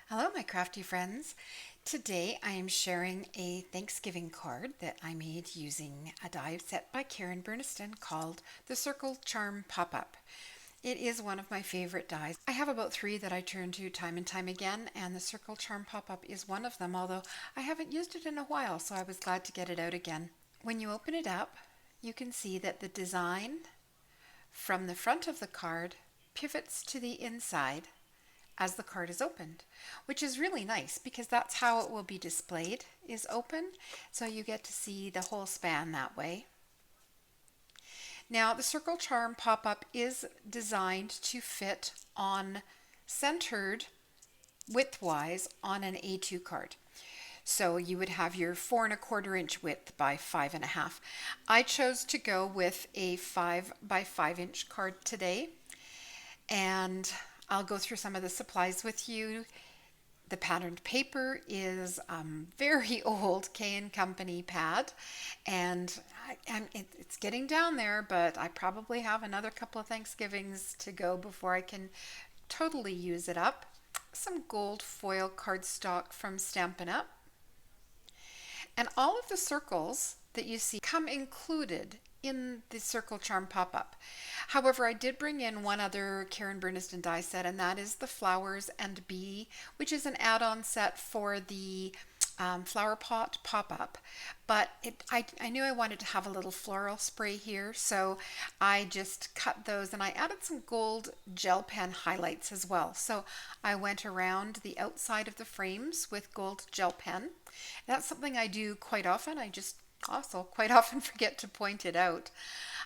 Hello, my crafty friends. Today I am sharing a Thanksgiving card that I made using a die set by Karen Burniston called the Circle Charm Pop-Up. It is one of my favorite dies. I have about three that I turn to time and time again, and the Circle Charm Pop-Up is one of them, although I haven't used it in a while, so I was glad to get it out again. When you open it up, you can see that the design from the front of the card pivots to the inside as the card is opened, which is really nice because that's how it will be displayed, is open, so you get to see the whole span that way. Now the Circle Charm pop-up is designed to fit on centered widthwise on an A2 card. So you would have your 4 1/4 inch width by 5 1/2. I chose to go with a 5 by 5 inch card today, and I'll go through some of the supplies with you. The patterned paper is very old K & Company pad, and it's getting down there, but I probably have another couple of Thanksgivings to go before I can totally use it up. Some gold foil cardstock from Stampin' Up! And all of the circles that you see come included in the Circle Charm pop-up. However, I did bring in one other Karen Burniston die set, and that is the Flowers and Bee, which is an add-on set for the flower pot pop-up. But I knew I wanted to have a little floral spray here, so I just cut those, and I added some gold gel pen highlights as well. So I went around the outside of the frames with gold gel pen. That's something I do quite often. I just also quite often forget to point it out.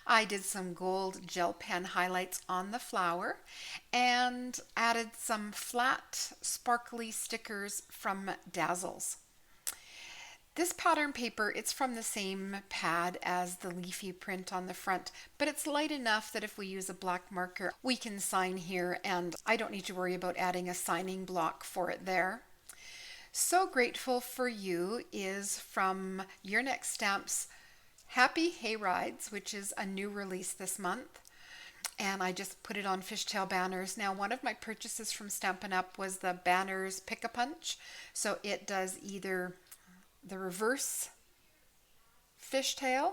I did some gold gel pen highlights on the flower and added some flat sparkly stickers from Dazzles. This pattern paper, it's from the same pad as the leafy print on the front, but it's light enough that if we use a black marker, we can sign here, and I don't need to worry about adding a signing block for it there. So Grateful for You is from Your Next Stamps Happy Hayrides, which is a new release this month. And I just put it on fishtail banners. Now, one of my purchases from Stampin' Up! Was the banners Pick-a-Punch. So it does either the reverse fishtail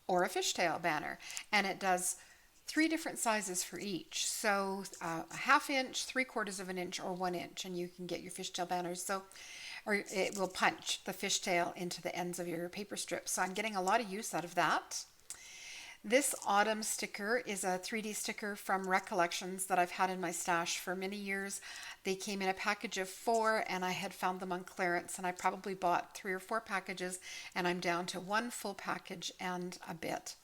or a fishtail banner. And it does 3 different sizes for each. So a 1/2 inch, 3/4 of an inch, or 1 inch, and you can get your fishtail banners. So, or it will punch the fishtail into the ends of your paper strips. So I'm getting a lot of use out of that. This autumn sticker is a 3D sticker from Recollections that I've had in my stash for many years. They came in a package of 4, and I had found them on clearance, and I probably bought 3 or 4 packages, and I'm down to 1 full package and a bit.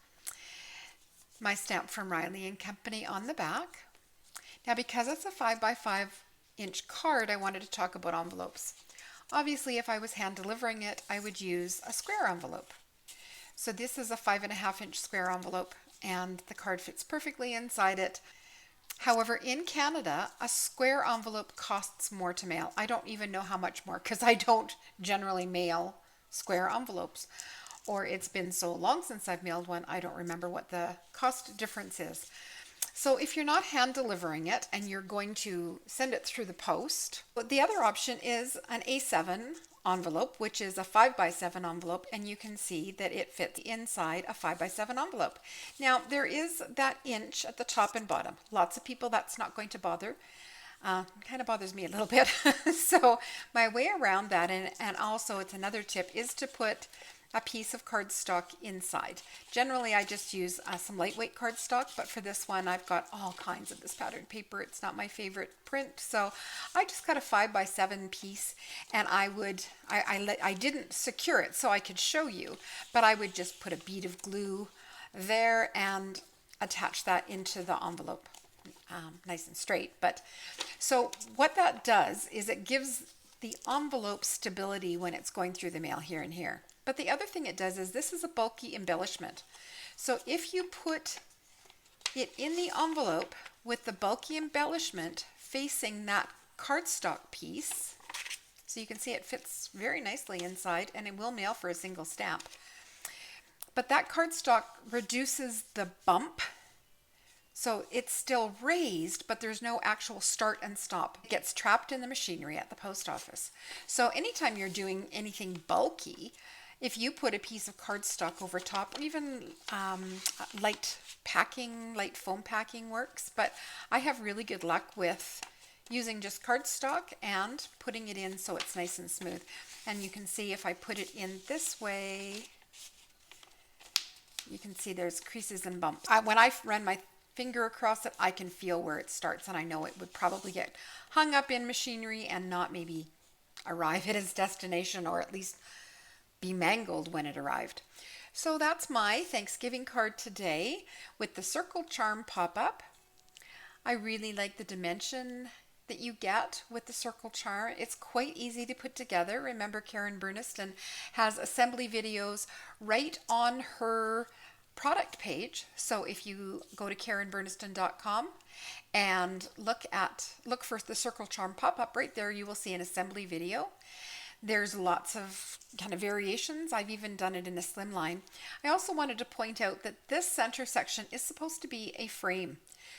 My stamp from Riley & Company on the back. Now, because it's a 5 by 5 inch card, I wanted to talk about envelopes. Obviously, if I was hand delivering it, I would use a square envelope. So this is a 5 1/2 inch square envelope, and the card fits perfectly inside it. However, in Canada, a square envelope costs more to mail. I don't even know how much more because I don't generally mail square envelopes. Or it's been so long since I've mailed one, I don't remember what the cost difference is. So if you're not hand delivering it and you're going to send it through the post, the other option is an A7 envelope, which is a 5 by 7 envelope, and you can see that it fits inside a 5 by 7 envelope. Now, there is that inch at the top and bottom. Lots of people that's not going to bother. Kind of bothers me a little bit. So my way around that, and also it's another tip, is to put a piece of cardstock inside. Generally, I just use some lightweight cardstock, but for this one, I've got all kinds of this patterned paper. It's not my favorite print, so I just got a 5 by 7 piece, and I didn't secure it so I could show you, but I would just put a bead of glue there and attach that into the envelope, nice and straight. But so what that does is it gives the envelope stability when it's going through the mail here and here. But the other thing it does is this is a bulky embellishment. So if you put it in the envelope with the bulky embellishment facing that cardstock piece, so you can see it fits very nicely inside, and it will mail for a single stamp. But that cardstock reduces the bump So it's still raised, but there's no actual start and stop. It gets trapped in the machinery at the post office. So anytime you're doing anything bulky, if you put a piece of cardstock over top, or even light packing, light foam packing works, but I have really good luck with using just cardstock and putting it in so it's nice and smooth. And you can see if I put it in this way, you can see there's creases and bumps. When I run my finger across it, I can feel where it starts, and I know it would probably get hung up in machinery and not maybe arrive at its destination, or at least be mangled when it arrived. So that's my Thanksgiving card today with the Circle Charm pop-up. I really like the dimension that you get with the Circle Charm. It's quite easy to put together. Remember, Karen Burniston has assembly videos right on her product page. So if you go to karenburniston.com and look for the Circle Charm pop-up, right there you will see an assembly video. There's lots of kind of variations. I've even done it in a slimline. I also wanted to point out that this center section is supposed to be a frame.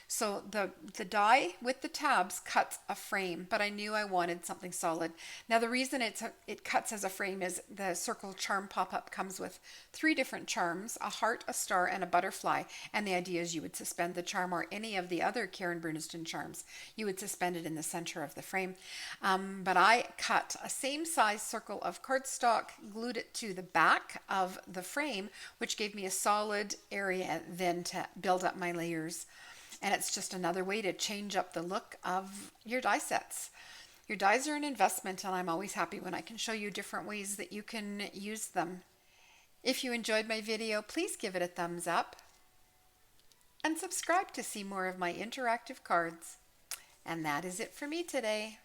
So the die with the tabs cuts a frame, but I knew I wanted something solid. Now the reason it cuts as a frame is the Circle Charm pop-up comes with 3 different charms, a heart, a star, and a butterfly. And the idea is you would suspend the charm, or any of the other Karen Burniston charms. You would suspend it in the center of the frame. But I cut a same size circle of cardstock, glued it to the back of the frame, which gave me a solid area then to build up my layers. And it's just another way to change up the look of your die sets. Your dies are an investment, and I'm always happy when I can show you different ways that you can use them. If you enjoyed my video, please give it a thumbs up and subscribe to see more of my interactive cards. And that is it for me today.